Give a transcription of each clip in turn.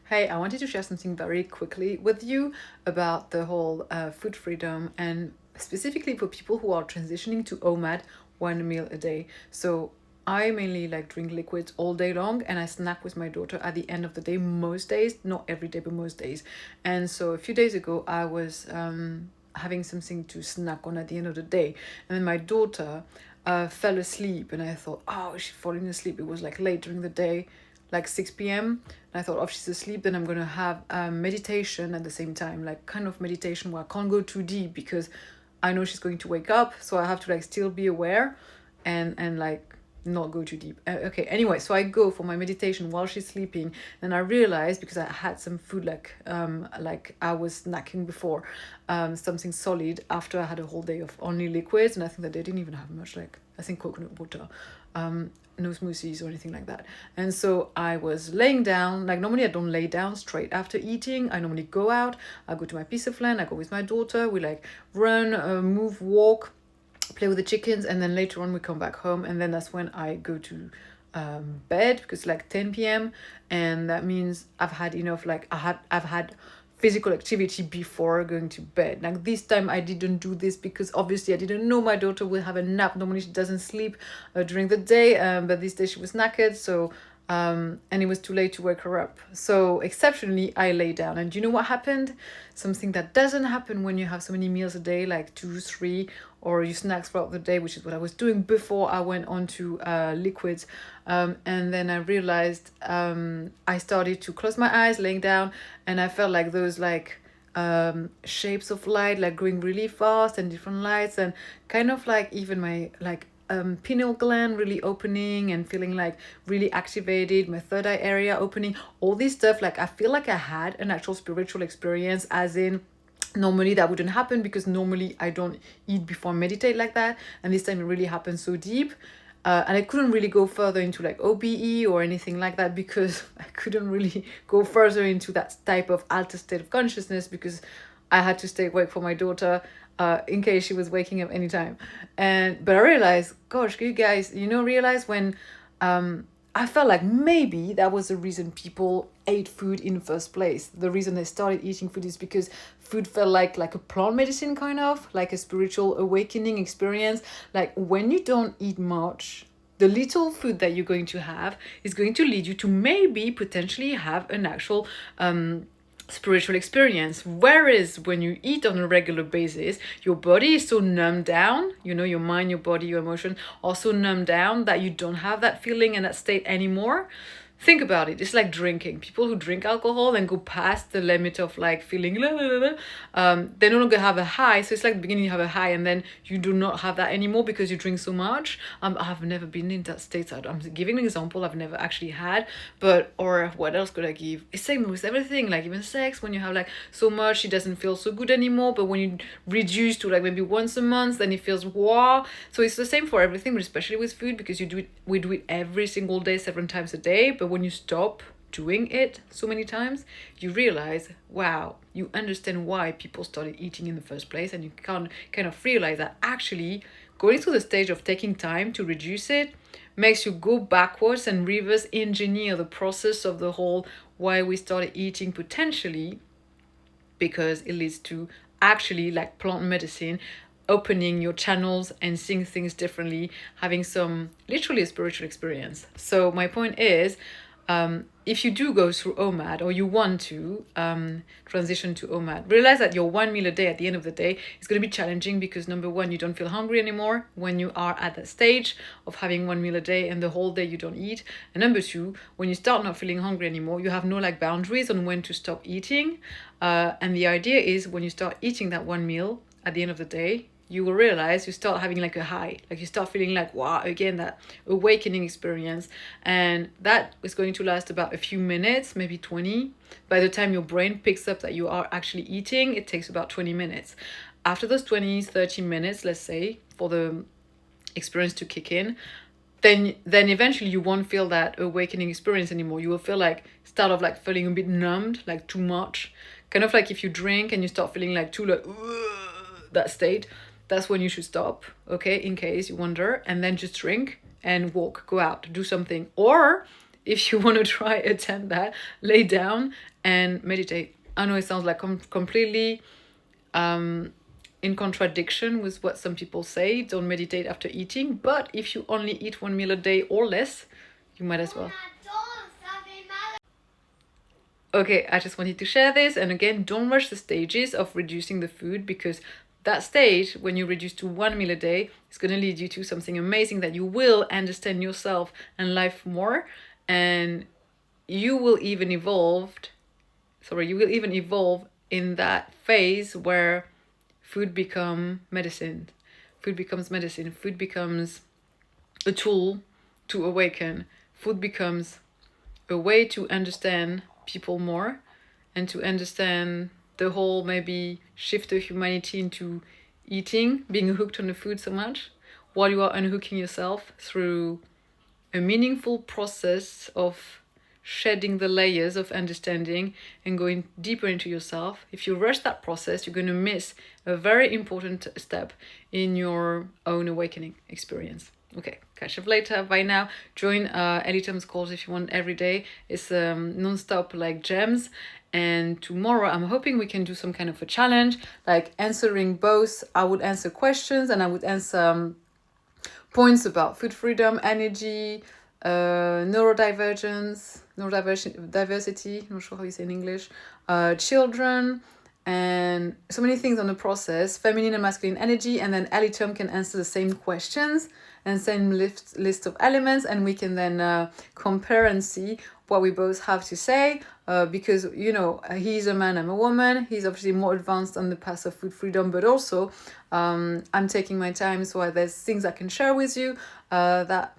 Hey, I wanted to share something very quickly with you about the whole food freedom and specifically for people who are transitioning to OMAD, one meal a day. So I mainly like drink liquids all day long and I snack with my daughter at the end of the day most days, not every day, but most days. And so a few days ago, I was having something to snack on at the end of the day. And then my daughter fell asleep and I thought, oh, she's falling asleep. It was like late during the day, like 6 p.m. And I thought, oh, if she's asleep, then I'm going to have meditation at the same time, like kind of meditation where I can't go too deep because I know she's going to wake up. So I have to like still be aware and like not go too deep. Okay, anyway, so I go for my meditation while she's sleeping. And I realized because I had some food like I was snacking before, something solid after I had a whole day of only liquids. And I think that they didn't even have much, like I think coconut water. No smoothies or anything like that. And so I was laying down. Like normally I don't lay down straight after eating. I normally go out. I go to my piece of land. I go with my daughter. We like run, move, walk, play with the chickens, and then later on we come back home, and then that's when I go to bed because like 10 p.m. and that means I've had enough. Like I've had physical activity before going to bed. Like this time I didn't do this because obviously I didn't know my daughter will have a nap. Normally she doesn't sleep during the day, but this day she was knackered, so and it was too late to wake her up. So exceptionally, I lay down. And do you know what happened? Something that doesn't happen when you have so many meals a day, like 2, 3, or you snack throughout the day, which is what I was doing before I went on to liquids. And then I realized I started to close my eyes, laying down, and I felt like those shapes of light like going really fast and different lights, and kind of like even my pineal gland really opening and feeling like really activated, my third eye area opening, all this stuff. Like I feel like I had an actual spiritual experience, as in normally that wouldn't happen because normally I don't eat before I meditate like that, and this time it really happened so deep. And I couldn't really go further into like OBE or anything like that because I couldn't really go further into that type of altered state of consciousness because I had to stay awake for my daughter in case she was waking up anytime. But I realized, gosh, you guys, realize when I felt like maybe that was the reason people ate food in the first place. The reason they started eating food is because food felt like a plant medicine, kind of like a spiritual awakening experience. Like when you don't eat much, the little food that you're going to have is going to lead you to maybe potentially have an actual spiritual experience. Whereas when you eat on a regular basis, your body is so numbed down, your mind, your body, your emotion are so numbed down that you don't have that feeling and that state anymore. Think about it. It's like drinking. People who drink alcohol and go past the limit of like feeling they no longer have a high. So it's like the beginning you have a high and then you do not have that anymore because you drink so much. I've never been in that state. I'm giving an example I've never actually had, but or what else could I give? It's same with everything, like even sex. When you have like so much, it doesn't feel so good anymore. But when you reduce to like maybe once a month, then it feels wow. So it's the same for everything, but especially with food because we do it every single day, 7 times a day. But when you stop doing it so many times, you realize, wow, you understand why people started eating in the first place, and you can kind of realize that actually going through the stage of taking time to reduce it makes you go backwards and reverse engineer the process of the whole why we started eating potentially, because it leads to actually like plant medicine, opening your channels and seeing things differently, having some literally a spiritual experience. So my point is, if you do go through OMAD or you want to transition to OMAD, realize that your 1 meal a day at the end of the day is going to be challenging because number one, you don't feel hungry anymore when you are at that stage of having 1 meal a day and the whole day you don't eat. And number two, when you start not feeling hungry anymore, you have no like boundaries on when to stop eating. And the idea is when you start eating that 1 meal at the end of the day, you will realize you start having like a high, like you start feeling like, wow, again, that awakening experience. And that is going to last about a few minutes, maybe 20. By the time your brain picks up that you are actually eating, it takes about 20 minutes. After those 20, 30 minutes, let's say, for the experience to kick in, then eventually you won't feel that awakening experience anymore. You will feel like, start off like feeling a bit numbed, like too much. Kind of like if you drink and you start feeling like too like, that state, that's when you should stop, okay, in case you wonder, and then just drink and walk, go out, do something. Or if you want to try, attempt that, lay down and meditate. I know it sounds like completely in contradiction with what some people say, don't meditate after eating, but if you only eat 1 meal a day or less, you might as well. Okay, I just wanted to share this, and again, don't rush the stages of reducing the food, because that stage, when you reduce to 1 meal a day, is going to lead you to something amazing, that you will understand yourself and life more, and you will even evolve in that phase where food becomes medicine. Food becomes medicine. Food becomes a tool to awaken. Food becomes a way to understand people more, and to understand the whole maybe shift of humanity into eating, being hooked on the food so much, while you are unhooking yourself through a meaningful process of shedding the layers of understanding and going deeper into yourself. If you rush that process, you're going to miss a very important step in your own awakening experience. Okay, catch up later. Bye now. Join Ellie Tom's calls if you want every day. It's non-stop like gems. And tomorrow I'm hoping we can do some kind of a challenge, like answering both. I would answer questions and I would answer points about food freedom, energy, diversity, not sure how you say in English, children, and so many things on the process, feminine and masculine energy, and then Ellie Tom can answer the same questions and same list of elements, and we can then compare and see what we both have to say, because, you know, he's a man, I'm a woman, he's obviously more advanced on the path of food freedom, but also I'm taking my time, so there's things I can share with you that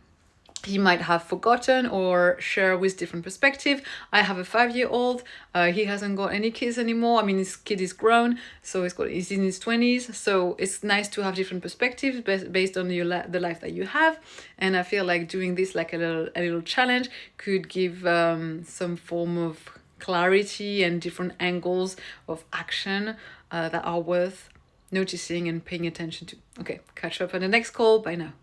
he might have forgotten or share with different perspective. I have a 5-year-old. He hasn't got any kids anymore. I mean, his kid is grown, so he's in his 20s. So it's nice to have different perspectives based on the life that you have. And I feel like doing this like a little challenge could give some form of clarity and different angles of action that are worth noticing and paying attention to. Okay, catch up on the next call. Bye now.